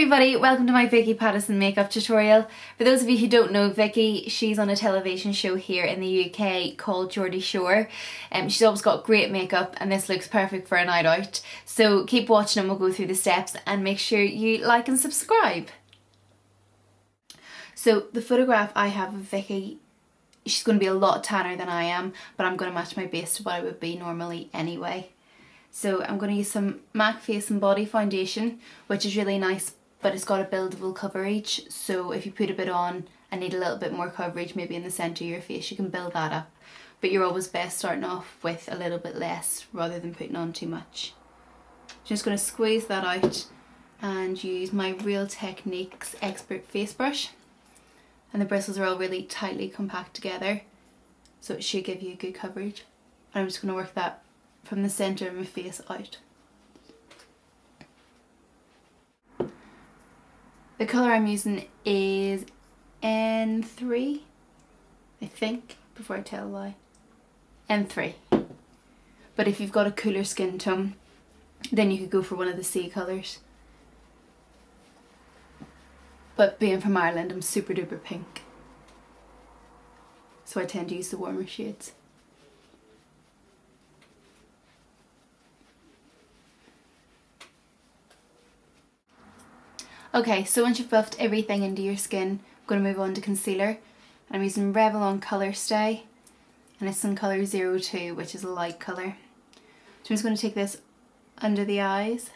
everybody, welcome to my Vicky Pattison makeup tutorial. For those of you who don't know Vicky, she's on a television show here in the UK called Geordie Shore. She's always got great makeup and this looks perfect for a night out. So keep watching and we'll go through the steps and make sure you like and subscribe. So the photograph I have of Vicky, she's going to be a lot tanner than I am, but I'm going to match my base to what I would be normally anyway. So I'm going to use some MAC Face and Body Foundation, which is really nice, but it's got a buildable coverage. So if you put a bit on and need a little bit more coverage, maybe in the centre of your face, you can build that up. But you're always best starting off with a little bit less rather than putting on too much. Just going to squeeze that out and use my Real Techniques Expert Face Brush. And the bristles are all really tightly compact together, so it should give you good coverage. And I'm just going to work that from the centre of my face out. The colour I'm using is N3, I think, before I tell a lie. N3. But if you've got a cooler skin tone, then you could go for one of the C colours. But being from Ireland, I'm super duper pink, so I tend to use the warmer shades. Okay, so once you've buffed everything into your skin, I'm going to move on to concealer. I'm using Revlon Colorstay, and it's in colour 02, which is a light colour. So I'm just going to take this under the eyes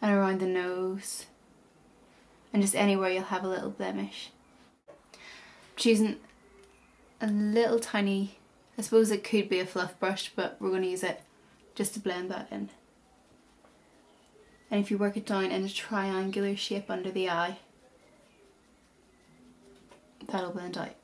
and around the nose, and just anywhere you'll have a little blemish. I'm choosing a little tiny, I suppose it could be a fluff brush, but we're going to use it just to blend that in. And if you work it down in a triangular shape under the eye, that'll blend out.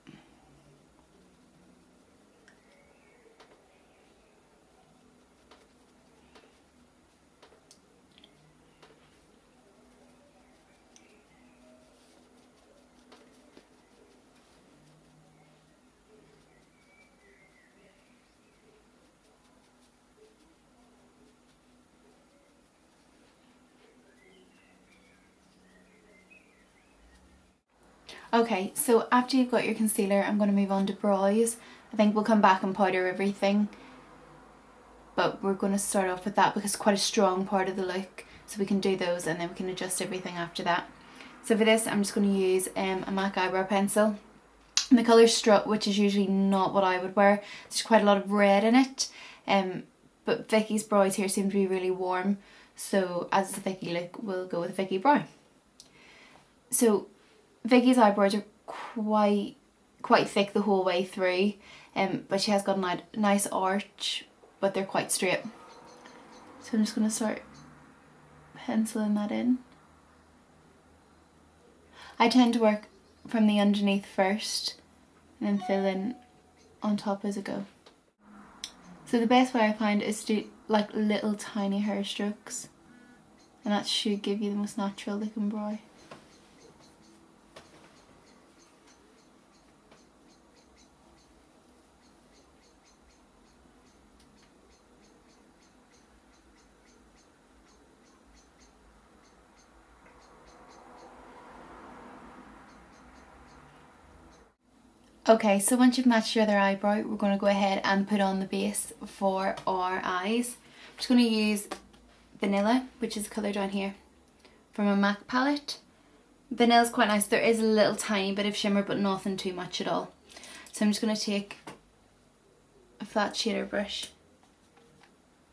Okay, so after you've got your concealer, I'm going to move on to brows. I think we'll come back and powder everything, but we're going to start off with that because it's quite a strong part of the look, so we can do those and then we can adjust everything after that. So for this, I'm just going to use a MAC eyebrow pencil in the colour Strut, which is usually not what I would wear. There's quite a lot of red in it, but Vicky's brows here seem to be really warm, so as a Vicky look, we'll go with Vicky brow. So Vicky's eyebrows are quite thick the whole way through, but she has got a nice arch, but they're quite straight. So I'm just going to start penciling that in. I tend to work from the underneath first and then fill in on top as I go. So the best way I find is to do like little tiny hair strokes, and that should give you the most natural looking brow. Okay, so once you've matched your other eyebrow, we're going to go ahead and put on the base for our eyes. I'm just going to use Vanilla, which is the colour down here, from a MAC palette. Vanilla's quite nice. There is a little tiny bit of shimmer, but nothing too much at all. So I'm just going to take a flat shader brush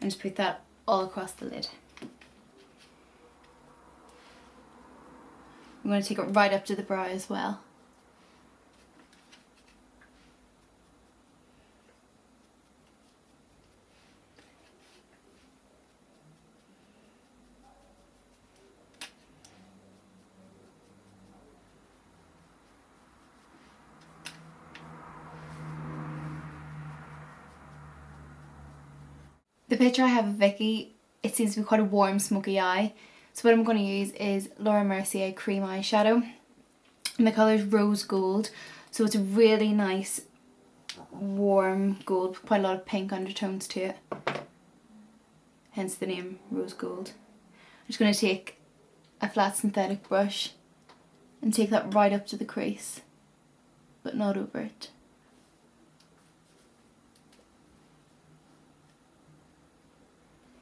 and just put that all across the lid. I'm going to take it right up to the brow as well. The picture I have of Vicky, it seems to be quite a warm smoky eye, so what I'm going to use is Laura Mercier Creme eyeshadow, and the colour is Rose Gold, so it's a really nice warm gold with quite a lot of pink undertones to it. hence the name Rose Gold. I'm just going to take a flat synthetic brush and take that right up to the crease, but not over it.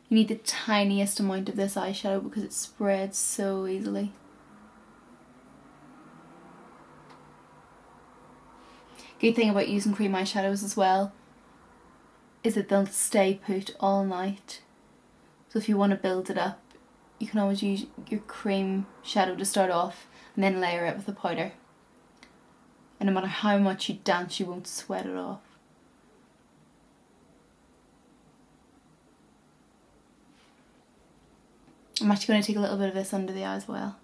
You need the tiniest amount of this eyeshadow because it spreads so easily. Good thing about using cream eyeshadows as well is that they'll stay put all night. So if you want to build it up, you can always use your cream shadow to start off and then layer it with the powder. And no matter how much you dance, you won't sweat it off. I'm actually going to take a little bit of this under the eye as well.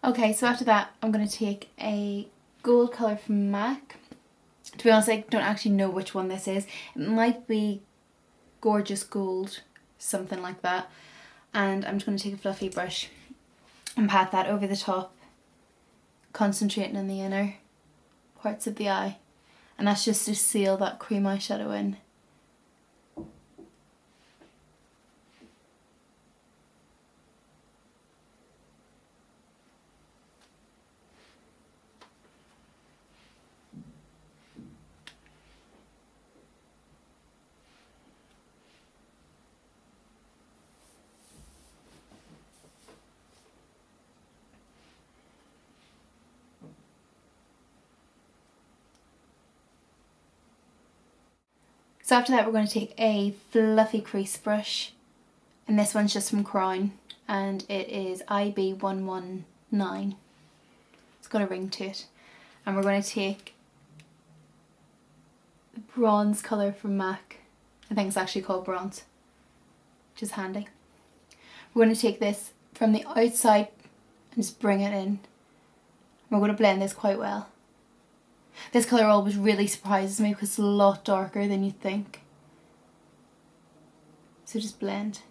Okay, so after that I'm going to take a gold colour from MAC. To be honest, I don't actually know which one this is. It might be Gorgeous Gold, something like that. And I'm just going to take a fluffy brush and pat that over the top, concentrating on the inner parts of the eye. And that's just to seal that cream eyeshadow in. So after that we're going to take a fluffy crease brush, and this one's just from Creme, and it is IB119. It's got a ring to it. And we're going to take the bronze colour from MAC. I think it's actually called bronze, which is handy. We're going to take this from the outside and just bring it in. We're going to blend this quite well. This colour always really surprises me because it's a lot darker than you'd think. So just blend.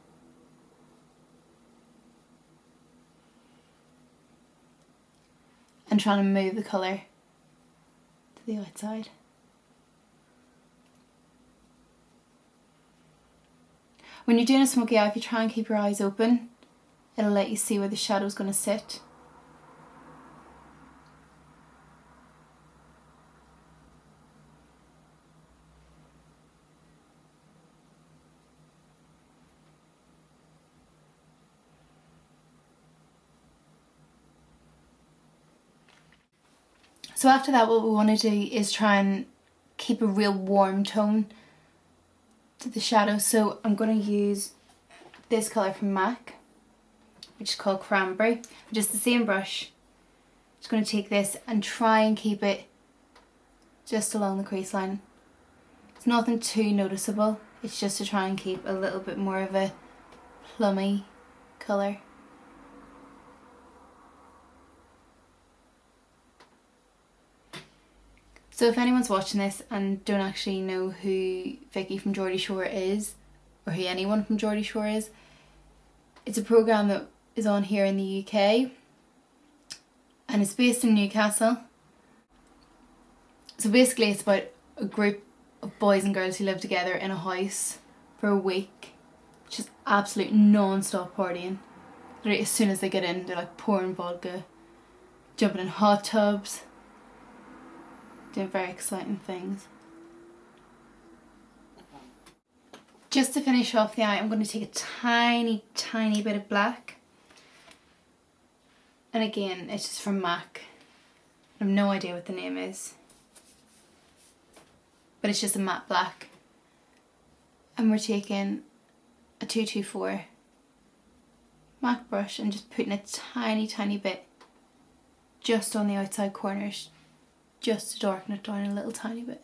And trying to move the colour to the outside. When you're doing a smoky eye, if you try and keep your eyes open, it'll let you see where the shadow's going to sit. So after that, what we want to do is try and keep a real warm tone to the shadow. So I'm going to use this colour from MAC, which is called Cranberry. Just the same brush. Just going to take this and try and keep it just along the crease line. It's nothing too noticeable. It's just to try and keep a little bit more of a plummy colour. So if anyone's watching this and don't actually know who Vicky from Geordie Shore is, or who anyone from Geordie Shore is, it's a programme that is on here in the UK and it's based in Newcastle. So basically it's about a group of boys and girls who live together in a house for a week, which is absolute non-stop partying. Literally as soon as they get in, they're like pouring vodka, jumping in hot tubs, doing very exciting things. Just to finish off the eye, I'm going to take a tiny bit of black. And again, it's just from MAC. I have no idea what the name is. But it's just a matte black. And we're taking a 224 MAC brush and just putting a tiny bit just on the outside corners, just to darken it down a little tiny bit.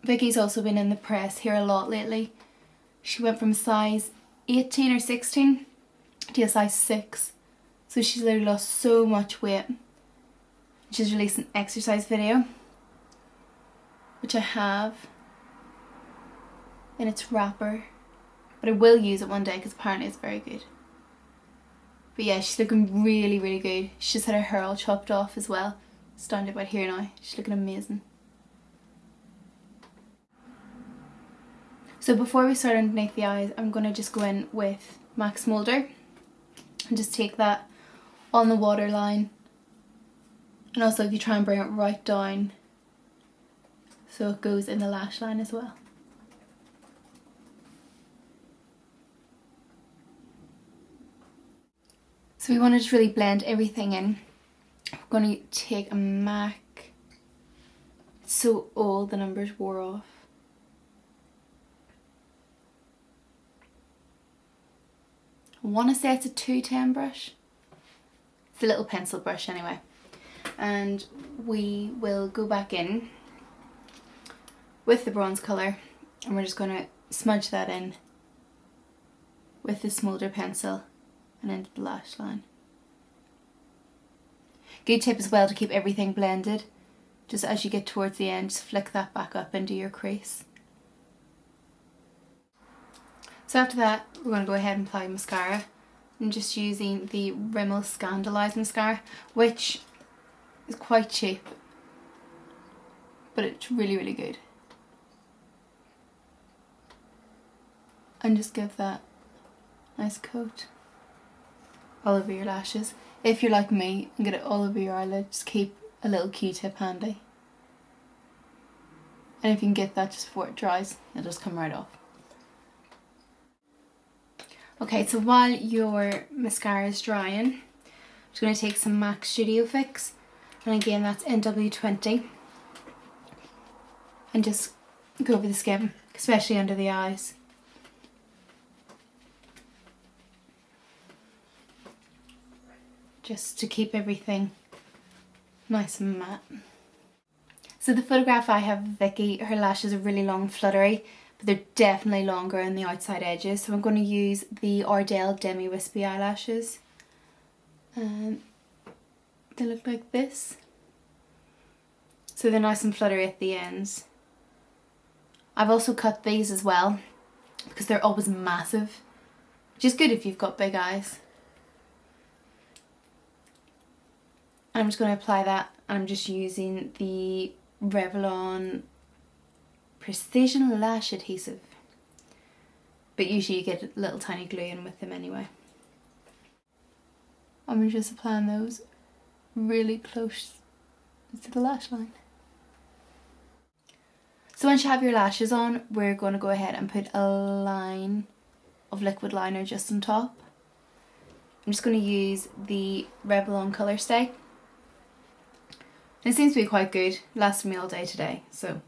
Vicky's also been in the press here a lot lately. She went from size 18 or 16 to a size 6. So she's literally lost so much weight. She's released an exercise video, which I have in its wrapper, but I will use it one day because apparently it's very good. But yeah, she's looking really, really good. She just had her hair all chopped off as well. It's down to about here now. She's looking amazing. So before we start underneath the eyes, I'm going to just go in with MAC Smoulder and just take that on the waterline. And also if you try and bring it right down so it goes in the lash line as well. So we want to just really blend everything in. We're going to take a MAC. It's so old, the numbers wore off. I want to say it's a 210 brush. It's a little pencil brush anyway. And we will go back in with the bronze colour and we're just going to smudge that in with the Smoulder pencil and into the lash line. Good tip as well to keep everything blended. Just as you get towards the end, just flick that back up into your crease. So after that, we're going to go ahead and apply mascara. I'm just using the Rimmel Scandaleyes mascara, which is quite cheap, but it's really, really good. And just give that nice coat all over your lashes. If you're like me and get it all over your eyelid, just keep a little Q-tip handy. And if you can get that just before it dries, it'll just come right off. Okay, so while your mascara is drying, I'm just going to take some MAC Studio Fix, and again that's NW20, and just go over the skin, especially under the eyes. Just to keep everything nice and matte. So the photograph I have of Vicky, her lashes are really long and fluttery, but they're definitely longer on the outside edges. So I'm going to use the Ardell Demi Wispy eyelashes. And they look like this. So they're nice and fluttery at the ends. I've also cut these as well because they're always massive, which is good if you've got big eyes. And I'm just going to apply that, and I'm just using the Revlon Precision Lash Adhesive. But usually you get a little tiny glue in with them anyway. I'm just applying those really close to the lash line. So once you have your lashes on, we're going to go ahead and put a line of liquid liner just on top. I'm just going to use the Revlon Colorstay. It seems to be quite good, lasted me all day today, so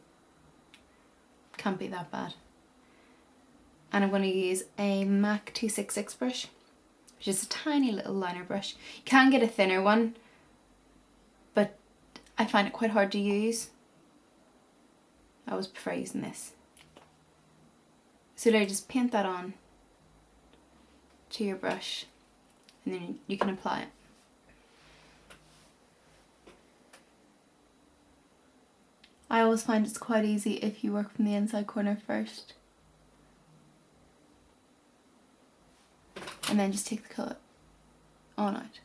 can't be that bad. And I'm going to use a MAC 266 brush, which is a tiny little liner brush. You can get a thinner one, but I find it quite hard to use. I always prefer using this. So now just paint that on to your brush, and then you can apply it. I always find it's quite easy if you work from the inside corner first. And then just take the colour on out.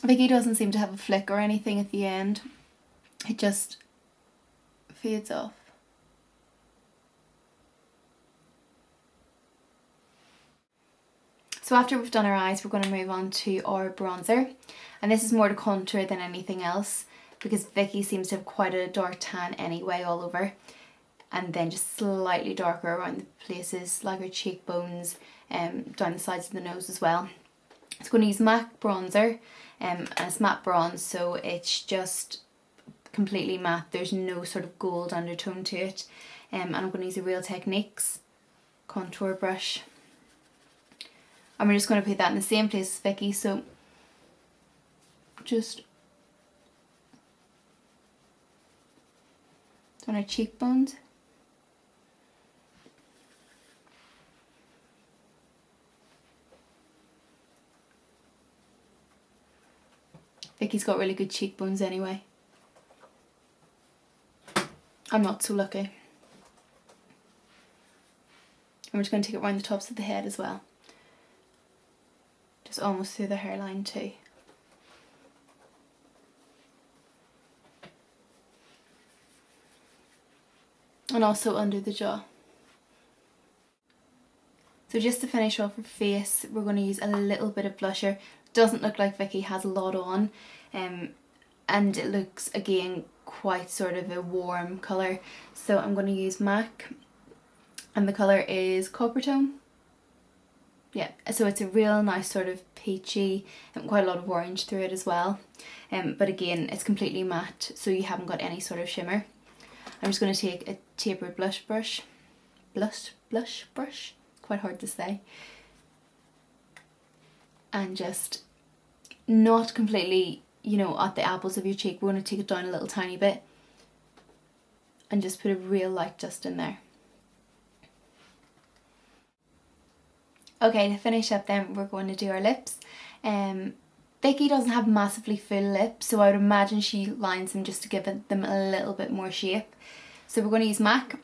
Vicky doesn't seem to have a flick or anything at the end. It just fades off. So after we've done our eyes, we're going to move on to our bronzer. And this is more to contour than anything else, because Vicky seems to have quite a dark tan anyway all over. And then just slightly darker around the places like her cheekbones, down the sides of the nose as well. So I'm going to use MAC bronzer, and it's matte bronze, so it's just completely matte. There's no sort of gold undertone to it. And I'm going to use a Real Techniques contour brush. And we're just going to put that in the same place as Vicky, so just on her cheekbones. Vicky's got really good cheekbones anyway. I'm not so lucky. And we're just going to take it around the tops of the head as well. Just almost through the hairline too. And also under the jaw. So just to finish off her face, we're going to use a little bit of blusher. Doesn't look like Vicky has a lot on, and it looks again quite sort of a warm colour. So I'm going to use MAC, and the colour is Coppertone. Yeah, so it's a real nice sort of peachy and quite a lot of orange through it as well. But again, it's completely matte, so you haven't got any sort of shimmer. I'm just going to take a tapered blush brush. Blush brush? Quite hard to say. And just not completely, you know, at the apples of your cheek. We're going to take it down a little tiny bit. And just put a real light dust in there. Okay, to finish up then, we're going to do our lips. Vicky doesn't have massively full lips, so I would imagine she lines them just to give them a little bit more shape. So we're going to use MAC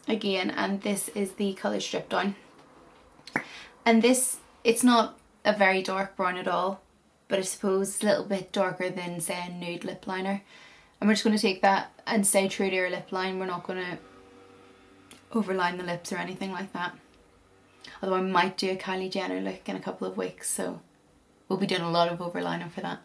again, and this is the colour Stripdown. And this, it's not a very dark brown at all, but I suppose it's a little bit darker than, say, a nude lip liner. And we're just going to take that and stay true to our lip line. We're not going to overline the lips or anything like that. Although I might do a Kylie Jenner look in a couple of weeks, so we'll be doing a lot of overlining for that.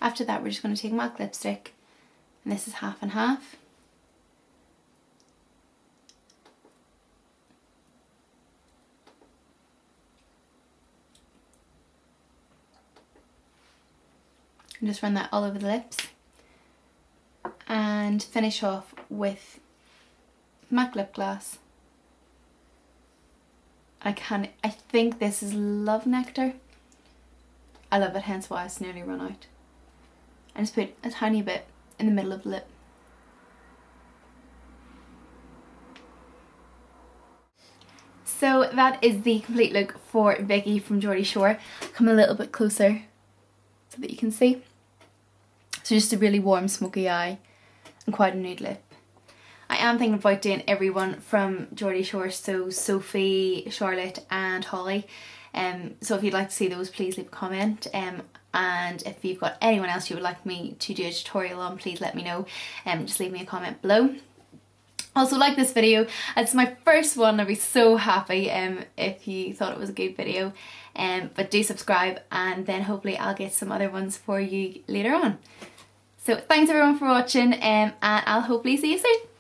After that, we're just going to take MAC lipstick, and this is half and half. And just run that all over the lips. And finish off with MAC lip gloss. I think this is Love Nectar. I love it, hence why it's nearly run out. And just put a tiny bit in the middle of the lip. So that is the complete look for Vicky from Geordie Shore. Come a little bit closer so that you can see. So just a really warm smoky eye and quite a nude lip. I am thinking about doing everyone from Geordie Shore, so Sophie, Charlotte and Holly. So if you'd like to see those, please leave a comment. And if you've got anyone else you would like me to do a tutorial on, please let me know. Just leave me a comment below. Also, like this video, it's my first one. I'd be so happy if you thought it was a good video. But do subscribe, and then hopefully I'll get some other ones for you later on. So thanks everyone for watching, and I'll hopefully see you soon.